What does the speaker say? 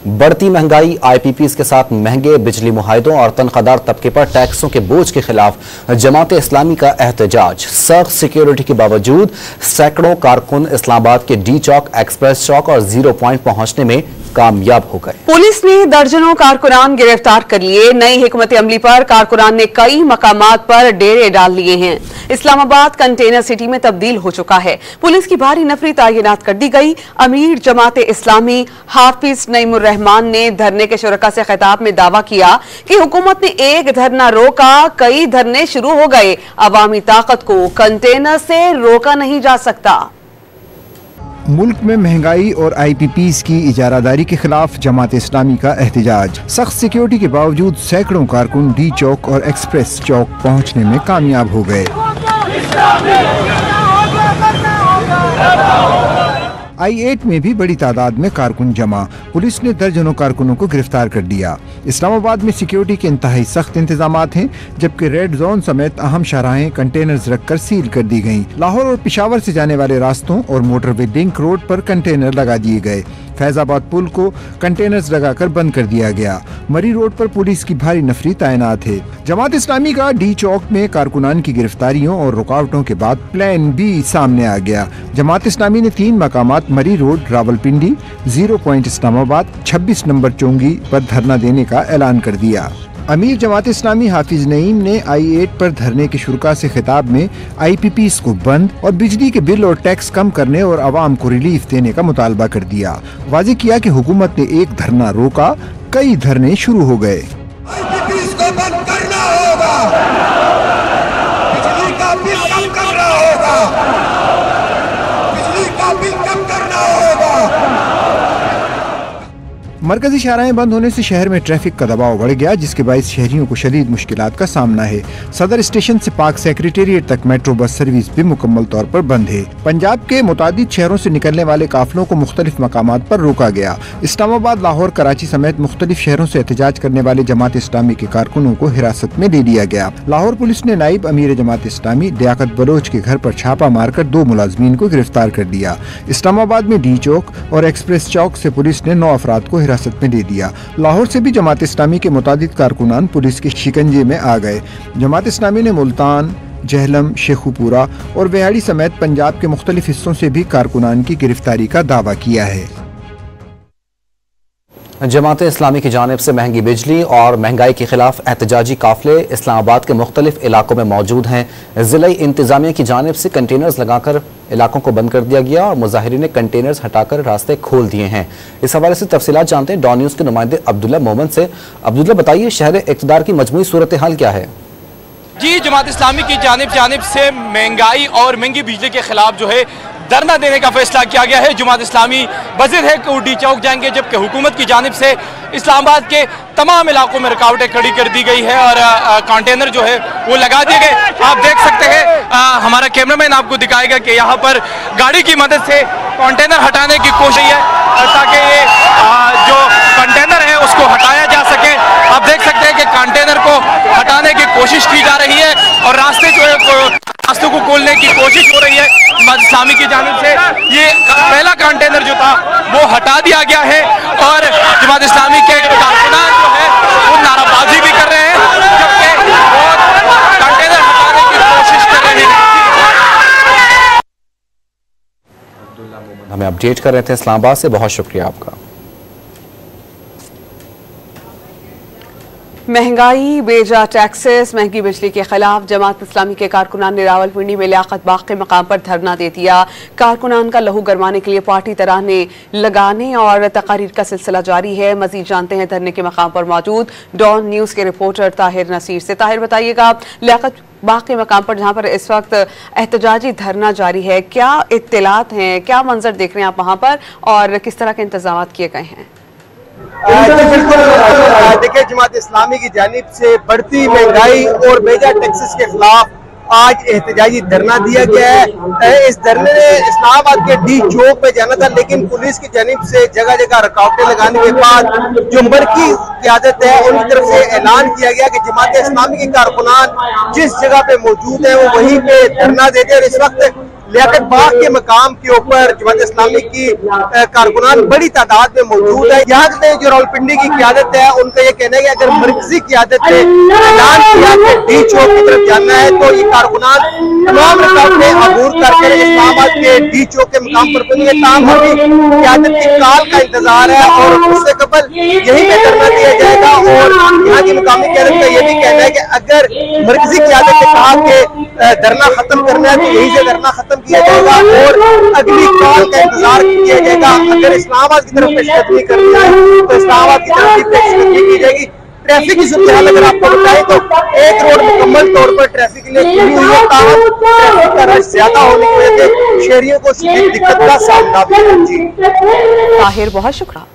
बढ़ती महंगाई, IPPs के साथ महंगे बिजली मुआहदों और तनख्वाहदार तबके पर टैक्सों के बोझ के खिलाफ जमात इस्लामी का एहतजाज। सख्त सिक्योरिटी के बावजूद सैकड़ों कारकुन इस्लामाबाद के डी चौक, एक्सप्रेस चौक और 0 पॉइंट पहुंचने में कामयाब हो गए। पुलिस ने दर्जनों कारकुनान गिरफ्तार कर लिए। नई हिकमत अमली पर कारकुनान ने कई मकामात पर डेरे डाल लिए हैं। इस्लामाबाद कंटेनर सिटी में तब्दील हो चुका है। पुलिस की भारी नफरी तैनात कर दी गई। अमीर जमात इस्लामी हाफिज नईमुर रहमान ने धरने के शुरका से खिताब में दावा किया कि हुकूमत ने एक धरना रोका, कई धरने शुरू हो गए। अवामी ताकत को कंटेनर से रोका नहीं जा सकता। मुल्क में महंगाई और IPPs की इजारादारी के खिलाफ जमात इस्लामी का एहतजाज। सख्त सिक्योरिटी के बावजूद सैकड़ों कारकुन डी चौक और एक्सप्रेस चौक पहुंचने में कामयाब हो गए। I8 में भी बड़ी तादाद में कारकुन जमा। पुलिस ने दर्जनों कारकुनों को गिरफ्तार कर दिया। इस्लामाबाद में सिक्योरिटी के इंतहाई सख्त इंतजामात हैं, जबकि रेड जोन समेत अहम शाहराहें कंटेनर्स रखकर सील कर दी गयी। लाहौर और पेशावर से जाने वाले रास्तों और मोटरवे लिंक रोड पर कंटेनर लगा दिए गए। फैजाबाद पुल को कंटेनर्स लगाकर बंद कर दिया गया। मरी रोड पर पुलिस की भारी नफरी तैनात है। जमात इस्लामी का डी चौक में कारकुनान की गिरफ्तारियों और रुकावटों के बाद प्लान B सामने आ गया। जमात इस्लामी ने 3 मकामात Murree road, Rawalpindi, 0 point Islamabad, 26 number Chungi पर धरना देने का ऐलान कर दिया। अमीर जमात इस्लामी हाफिज नईम ने I8 पर धरने के शुरुका से खिताब में IPPs को बंद और बिजली के बिल और टैक्स कम करने और आवाम को रिलीफ देने का मुतालबा कर दिया। वाज़ेह किया कि हुकूमत ने एक धरना रोका, कई धरने शुरू हो गए। IPPs को बंद करना होगा, बिजली का बिल कम करना होगा, बिजली का बिल कम करना होगा। मरकजी शाहराहें बंद होने से शहर में ट्रैफिक का दबाव बढ़ गया, जिसके बायस शहरियों को शदीद मुश्किलात का सामना है। सदर स्टेशन से पाक सेक्रेटेरिएट तक मेट्रो बस सर्विस भी मुकम्मल तौर पर बंद है। पंजाब के मुतादिद शहरों से निकलने वाले काफिलों को मुख्तलिफ मकामात पर रोका गया। इस्लामाबाद, लाहौर, कराची समेत मुख्तलिफ शहरों से एहतजाज करने वाले जमात इस्लामी के कारकुनों को हिरासत में ले लिया गया। लाहौर पुलिस ने नाइब अमीर जमात इस्लामी लियाकत बलोच के घर पर छापा मारकर 2 मुलाजमीन को गिरफ्तार कर दिया। इस्लामाबाद में डी चौक और एक्सप्रेस चौक से पुलिस ने 9 अफराद को हिरासत में ले दिया। लाहौर से भी जमात इस्लामी के मुतादिद कारकुनान पुलिस के शिकंजे में आ गए। जमात इस्लामी ने मुल्तान, जहलम, शेखुपुरा और वेहाड़ी समेत पंजाब के मुख्तलिफ हिस्सों से भी कारकुनान की गिरफ्तारी का दावा किया है। जमात इस्लामी की जानिब से महंगी बिजली और महंगाई के खिलाफ एहतजाजी काफिले इस्लामाबाद के मुख्तलिफ इलाकों में मौजूद हैं। ज़िला इंतजामिया की जानिब से कंटेनर्स लगाकर इलाकों को बंद कर दिया गया और मुजाहिरीन ने कंटेनर्स हटाकर रास्ते खोल दिए हैं। इस हवाले से तफसीलात जानते हैं डॉन न्यूज़ के नुमाइंदे अब्दुल्ला मोहम्मद से। अब्दुल्ला, बताइए शहर इक़्तिदार की मजमूई सूरत हाल क्या है? जी, जमात इस्लामी की जानिब से महंगाई और महंगी बिजली के खिलाफ जो है धरना देने का फैसला किया गया है। जमात इस्लामी वज़ीर है कि वो डी चौक जाएंगे, जबकि हुकूमत की जानिब से इस्लामाबाद के तमाम इलाकों में रुकावटें खड़ी कर दी गई है और कंटेनर जो है वो लगा दिए गए। आप देख सकते हैं, हमारा कैमरामैन आपको दिखाएगा कि यहाँ पर गाड़ी की मदद से कंटेनर हटाने की कोशिश है ताकि ये जो कंटेनर है उसको हटाया जा सके। आप देख सकते हैं कि कंटेनर को हटाने की कोशिश की जा रही है और रास्तों को खोलने की कोशिश हो रही है। जमात इस्लामी की जानिब से ये पहला कंटेनर जो था वो हटा दिया गया है और जमात इस्लामी के कारकुनान जो है वो नाराबाजी भी कर रहे हैं, जबकि वो कंटेनर हटाने की कोशिश कर रहे हैं। हमें अपडेट कर रहे थे इस्लामाबाद से, बहुत शुक्रिया आपका। महंगाई, बेजा टैक्सेस, महंगी बिजली के खिलाफ जमात इस्लामी के कारकुनान ने रावलपिंडी में लियाकत बाग के मकाम पर धरना दे दिया। कारकुनान का लहू गरमाने के लिए पार्टी तराने लगाने और तकारीर का सिलसिला जारी है। मजीद जानते हैं धरने के मकाम पर मौजूद डॉन न्यूज़ के रिपोर्टर ताहिर नसीर से। ताहिर, बताइएगा लियाकत बाग के मकाम पर जहाँ पर इस वक्त एहतजाजी धरना जारी है, क्या इत्तलात हैं, क्या मंजर देख रहे हैं आप वहाँ पर और किस तरह के इंतजाम किए गए हैं? देखिए, जमात इस्लामी की जानिब से बढ़ती महंगाई और बेजा टैक्सेस के खिलाफ आज एहतजाजी धरना दिया गया है। इस धरने ने इस्लामाबाद के डी चौक पे जाना था, लेकिन पुलिस की जानिब से जगह जगह रुकावटें लगाने के बाद जो मरकजी क़यादत है उनकी तरफ से ऐलान किया गया कि जमात इस्लामी के कारकुनान जिस जगह पे मौजूद है वो वहीं पे धरना देते हैं। और इस वक्त लियाकत बाग के मकाम के ऊपर जमात इस्लामी की कारकुनान बड़ी तादाद में मौजूद है। यहाँ के जो रावलपिंडी की क़यादत है उनका ये कहना है कि अगर मरकजी क़यादत ने ऐलान किया कि डी चौक की तरफ जाना है तो ये कारकुनान तमाम रुकावटें अबूर करके इस्लामाबाद के डी चौक के मकाम पर पहुंचे। ताहम अभी क़यादत की काल का इंतजार है और उससे कबल यही पे धरना दिया जाएगा। और यहाँ की मुकामी क़यादत का ये भी कहना है कि अगर मरकजी क़यादत ने कहा कि धरना खत्म करना है तो यही से धरना खत्म किया जाएगा और अगली कॉल का इंतजार किया जाएगा। अगर इस्लामाबाद की तरफ पेशकदमी करनी है तो इस्लामाबाद की तरफ भी पेशकदमी की जाएगी। ट्रैफिक की सूरत हाल अगर आपको बताएं तो एक रोड मुकम्मल तौर पर ट्रैफिक के लिए खुली हुई है, ताहम ट्रैफिक का रश ज्यादा होने की वजह से शहरियों को शदीद दिक्कत का सामना भी है। जी ताहिर, बहुत शुक्रिया।